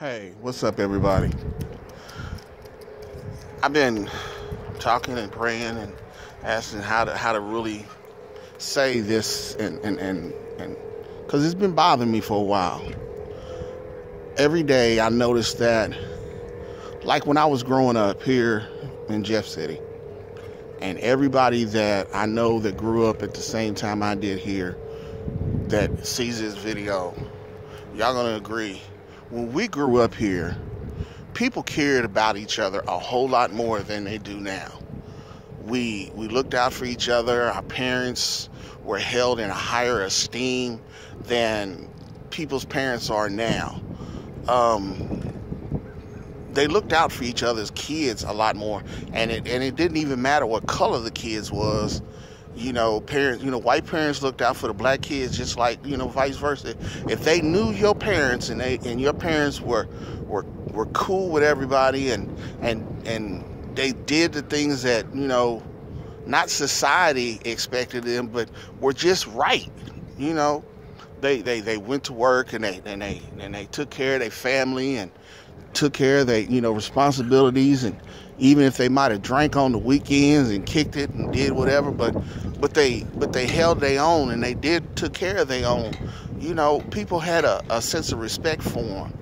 Hey, what's up, everybody? I've been talking and praying and asking how to really say this and because it's been bothering me for a while. Every day I noticed that, like when I was growing up here in Jeff City, and everybody that I know that grew up at the same time I did here that sees this video, y'all gonna agree. When we grew up here, people cared about each other a whole lot more than they do now. We looked out for each other. Our parents were held in a higher esteem than people's parents are now. They looked out for each other's kids a lot more, and it didn't even matter what color the kids was. White parents looked out for the black kids just like, vice versa. If they knew your parents and your parents were cool with everybody and they did the things that, not society expected them, but were just right. They went to work and they took care of their family and took care of their, responsibilities, and even if they might have drank on the weekends and kicked it and did whatever, but they held their own, and they took care of their own. People had a sense of respect for them.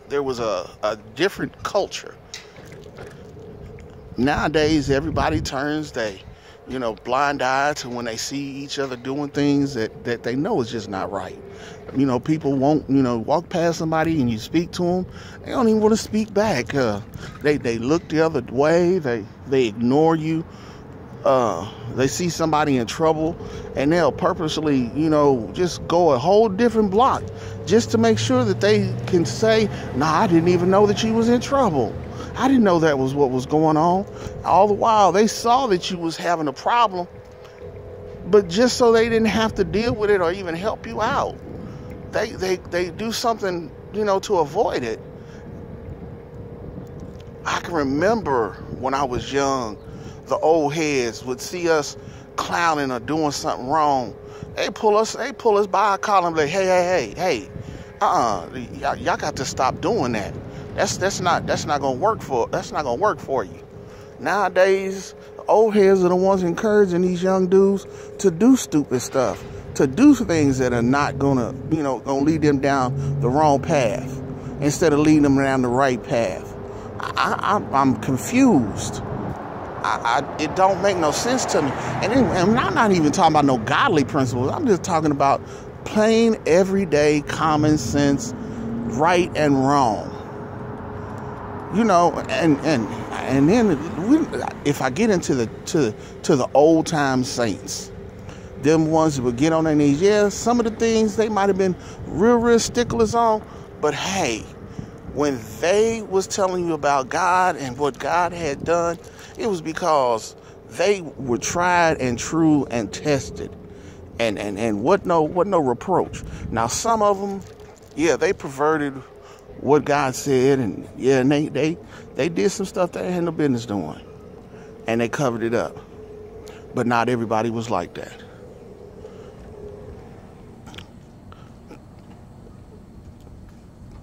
There was a different culture. Nowadays, everybody turns blind eye to when they see each other doing things that they know is just not right. People won't, walk past somebody and you speak to them, they don't even want to speak back. They look the other way. They ignore you. They see somebody in trouble and they'll purposely, just go a whole different block just to make sure that they can say, "Nah, I didn't even know that you was in trouble. I didn't know that was what was going on." All the while, they saw that you was having a problem, but just so they didn't have to deal with it or even help you out, they do something, to avoid it. I can remember when I was young, the old heads would see us clowning or doing something wrong. They pull us by our collar and be like, hey, y'all got to stop doing that. That's not gonna work for you. Nowadays, old heads are the ones encouraging these young dudes to do stupid stuff, to do things that are not gonna lead them down the wrong path instead of leading them down the right path. I'm confused. It don't make no sense to me. And I'm not even talking about no godly principles. I'm just talking about plain, everyday, common sense, right and wrong. And then if I get into the old time saints, them ones that would get on their knees, yeah, some of the things they might have been real sticklers on, but hey, when they was telling you about God and what God had done, it was because they were tried and true and tested, and what no reproach. Now some of them, yeah, they perverted what God said, and yeah, and they did some stuff they had no business doing, and they covered it up. But not everybody was like that.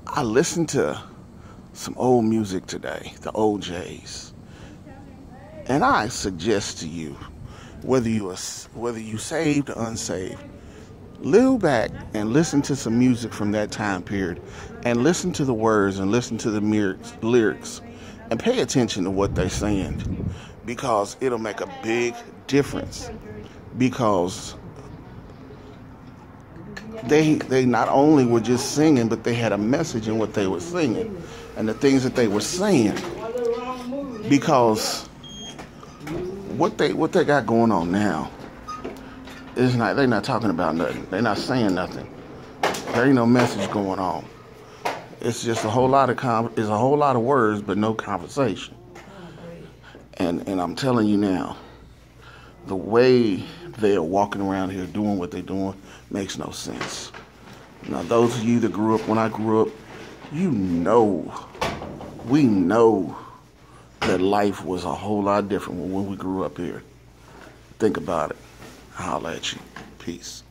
I listened to some old music today, the OJs, and I suggest to you, whether you saved or unsaved, live back and listen to some music from that time period, and listen to the words and listen to the lyrics, and pay attention to what they're saying, because it'll make a big difference. Because they not only were just singing, but they had a message in what they were singing and the things that they were saying. Because what they got going on now is they're not talking about nothing. They're not saying nothing. There ain't no message going on. It's just a whole lot of words, but no conversation. And I'm telling you now, the way they are walking around here doing what they're doing makes no sense. Now, those of you that grew up when I grew up, we know that life was a whole lot different when we grew up here. Think about it. I'll holler at you. Peace.